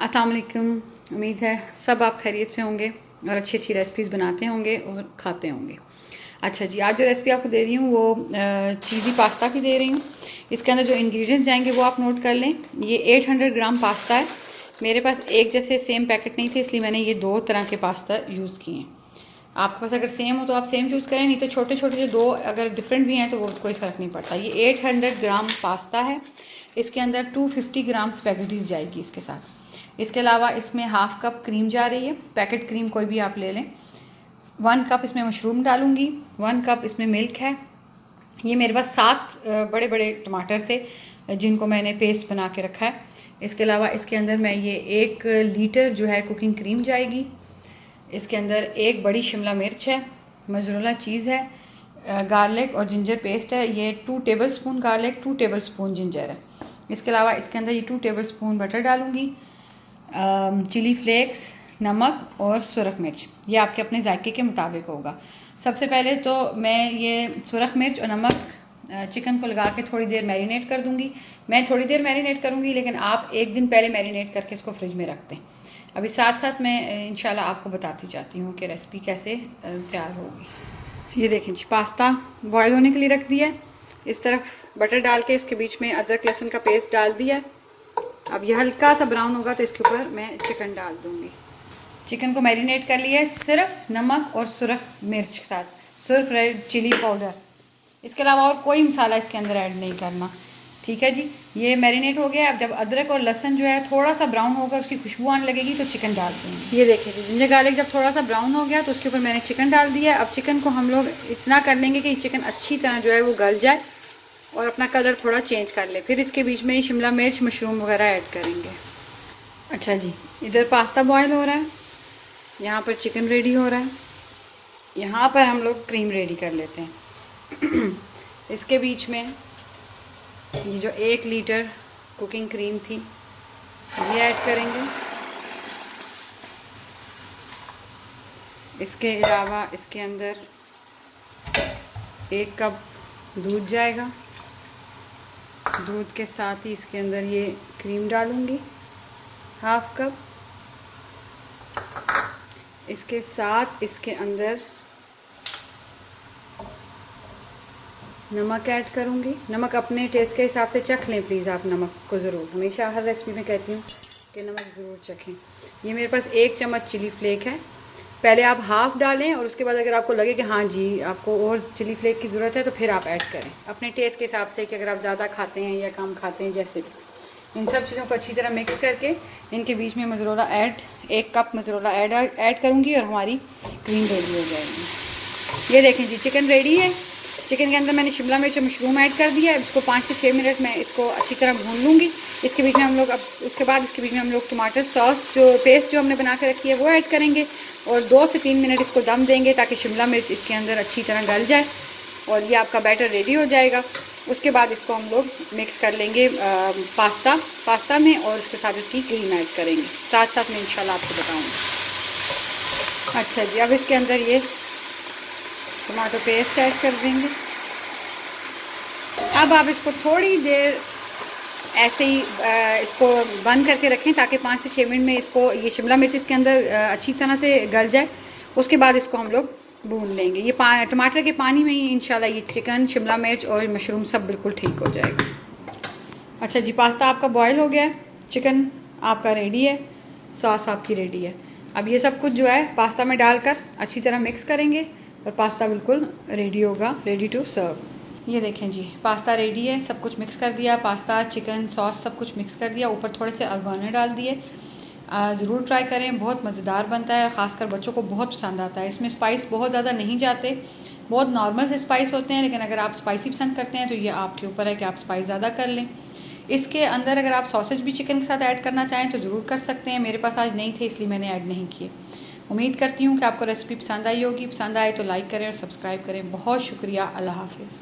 अस्सलाम वालेकुम। उम्मीद है सब आप खैरियत से होंगे और अच्छी अच्छी रेसिपीज़ बनाते होंगे और खाते होंगे। अच्छा जी, आज जो रेसिपी आपको दे रही हूँ वो चीज़ी पास्ता की दे रही हूँ। इसके अंदर जो इंग्रेडिएंट्स जाएंगे वो आप नोट कर लें। ये 800 ग्राम पास्ता है। मेरे पास एक जैसे सेम पैकेट नहीं थे, इसलिए मैंने ये 2 तरह के पास्ता यूज़ किए हैं। आपके पास अगर सेम हो तो आप सेम चूज़ करें, नहीं तो छोटे छोटे जो 2 अगर डिफरेंट भी हैं तो वो कोई फ़र्क नहीं पड़ता। ये 800 ग्राम पास्ता है। इसके अंदर 250 ग्राम स्पैगेटीज़ जाएगी इसके साथ। इसके अलावा इसमें हाफ़ कप क्रीम जा रही है, पैकेट क्रीम कोई भी आप ले लें। 1 कप इसमें मशरूम डालूंगी। 1 कप इसमें मिल्क है। ये मेरे पास 7 बड़े बड़े टमाटर थे जिनको मैंने पेस्ट बना के रखा है। इसके अलावा इसके अंदर मैं ये 1 लीटर जो है कुकिंग क्रीम जाएगी। इसके अंदर 1 बड़ी शिमला मिर्च है, मोज़रेला चीज़ है, गार्लिक और जिंजर पेस्ट है। ये 2 टेबलस्पून गार्लिक, 2 टेबलस्पून जिंजर है। इसके अलावा इसके अंदर ये 2 टेबलस्पून बटर डालूंगी, चिली फ्लेक्स, नमक और सुरख मिर्च। ये आपके अपने जायके के मुताबिक होगा। सबसे पहले तो मैं ये सुरख मिर्च और नमक चिकन को लगा के थोड़ी देर मैरिनेट कर दूंगी। मैं थोड़ी देर मैरिनेट करूंगी, लेकिन आप 1 दिन पहले मैरिनेट करके इसको फ्रिज में रख दें। अभी साथ साथ मैं इंशाल्लाह आपको बताती जाती हूँ कि रेसिपी कैसे तैयार होगी। ये देखें जी, पास्ता बॉयल होने के लिए रख दिया है। इस तरफ बटर डाल के इसके बीच में अदरक लहसुन का पेस्ट डाल दिया है। अब ये हल्का सा ब्राउन होगा तो इसके ऊपर मैं चिकन डाल दूँगी। चिकन को मैरिनेट कर लिया है सिर्फ नमक और सुरख मिर्च के साथ, सुरख रेड चिली पाउडर। इसके अलावा और कोई मसाला इसके अंदर ऐड नहीं करना, ठीक है जी। ये मैरिनेट हो गया। अब जब अदरक और लहसुन जो है थोड़ा सा ब्राउन होगा, उसकी खुशबू आने लगेगी तो चिकन डाल देंगे। ये देखिए जी, जिंजर गार्लिक जब थोड़ा सा ब्राउन हो गया तो उसके ऊपर मैंने चिकन डाल दिया। अब चिकन को हम लोग इतना कर लेंगे कि चिकन अच्छी तरह जो है वो गल जाए और अपना कलर थोड़ा चेंज कर ले। फिर इसके बीच में शिमला मिर्च, मशरूम वगैरह ऐड करेंगे। अच्छा जी, इधर पास्ता बॉयल हो रहा है, यहाँ पर चिकन रेडी हो रहा है, यहाँ पर हम लोग क्रीम रेडी कर लेते हैं। इसके बीच में ये जो 1 लीटर कुकिंग क्रीम थी ये ऐड करेंगे। इसके अलावा इसके अंदर 1 कप दूध जाएगा। दूध के साथ ही इसके अंदर ये क्रीम डालूंगी, हाफ कप। इसके साथ इसके अंदर नमक ऐड करूँगी। नमक अपने टेस्ट के हिसाब से चख लें प्लीज़ आप नमक को ज़रूर। हमेशा हर रेसिपी में कहती हूँ कि नमक ज़रूर चखें। ये मेरे पास 1 चम्मच चिली फ्लेक है। पहले आप हाफ़ डालें और उसके बाद अगर आपको लगे कि हाँ जी आपको और चिली फ्लेक की ज़रूरत है तो फिर आप ऐड करें अपने टेस्ट के हिसाब से, कि अगर आप ज़्यादा खाते हैं या कम खाते हैं, जैसे भी। इन सब चीज़ों को अच्छी तरह मिक्स करके इनके बीच में मोज़रेला 1 कप मोज़रेला ऐड करूँगी और हमारी क्रीम रेडी हो जाएगी। ये देखें जी, चिकन रेडी है। चिकन के अंदर मैंने शिमला मिर्च और मशरूम ऐड कर दिया है। इसको 5 से 6 मिनट मैं इसको अच्छी तरह भून लूँगी। इसके बीच में हम लोग उसके बाद इसके बीच में हम लोग टमाटर सॉस जो पेस्ट जो हमने बना के रखी है वो ऐड करेंगे और 2 से 3 मिनट इसको दम देंगे ताकि शिमला मिर्च इसके अंदर अच्छी तरह गल जाए और ये आपका बैटर रेडी हो जाएगा। उसके बाद इसको हम लोग मिक्स कर लेंगे पास्ता में और उसके साथ इसकी क्रीम ऐड करेंगे। साथ साथ मैं इंशाल्लाह आपको बताऊँगी। अच्छा जी, अब इसके अंदर ये टमाटो पेस्ट ऐड कर देंगे। अब आप इसको थोड़ी देर ऐसे ही इसको बंद करके रखें ताकि 5 से 6 मिनट में इसको ये शिमला मिर्च इसके अंदर अच्छी तरह से गल जाए। उसके बाद इसको हम लोग भून लेंगे। ये टमाटर के पानी में ही इंशाल्लाह ये चिकन, शिमला मिर्च और मशरूम सब बिल्कुल ठीक हो जाएगा। अच्छा जी, पास्ता आपका बॉयल हो गया है, चिकन आपका रेडी है, सॉस आपकी रेडी है। अब ये सब कुछ जो है पास्ता में डालकर अच्छी तरह मिक्स करेंगे और पास्ता बिल्कुल रेडी होगा, रेडी टू सर्व। ये देखें जी, पास्ता रेडी है। सब कुछ मिक्स कर दिया, पास्ता, चिकन, सॉस सब कुछ मिक्स कर दिया। ऊपर थोड़े से ऑर्गेनो डाल दिए। ज़रूर ट्राई करें, बहुत मज़ेदार बनता है, ख़ासकर बच्चों को बहुत पसंद आता है। इसमें स्पाइस बहुत ज़्यादा नहीं जाते, बहुत नॉर्मल से स्पाइस होते हैं, लेकिन अगर आप स्पाइसी पसंद करते हैं तो ये आपके ऊपर है कि आप स्पाइस ज़्यादा कर लें। इसके अंदर अगर आप सॉसेज भी चिकन के साथ ऐड करना चाहें तो ज़रूर कर सकते हैं। मेरे पास आज नहीं थे इसलिए मैंने ऐड नहीं किए। उम्मीद करती हूँ कि आपको रेसिपी पसंद आई होगी। पसंद आए तो लाइक करें और सब्सक्राइब करें। बहुत शुक्रिया। अल्लाह हाफिज़।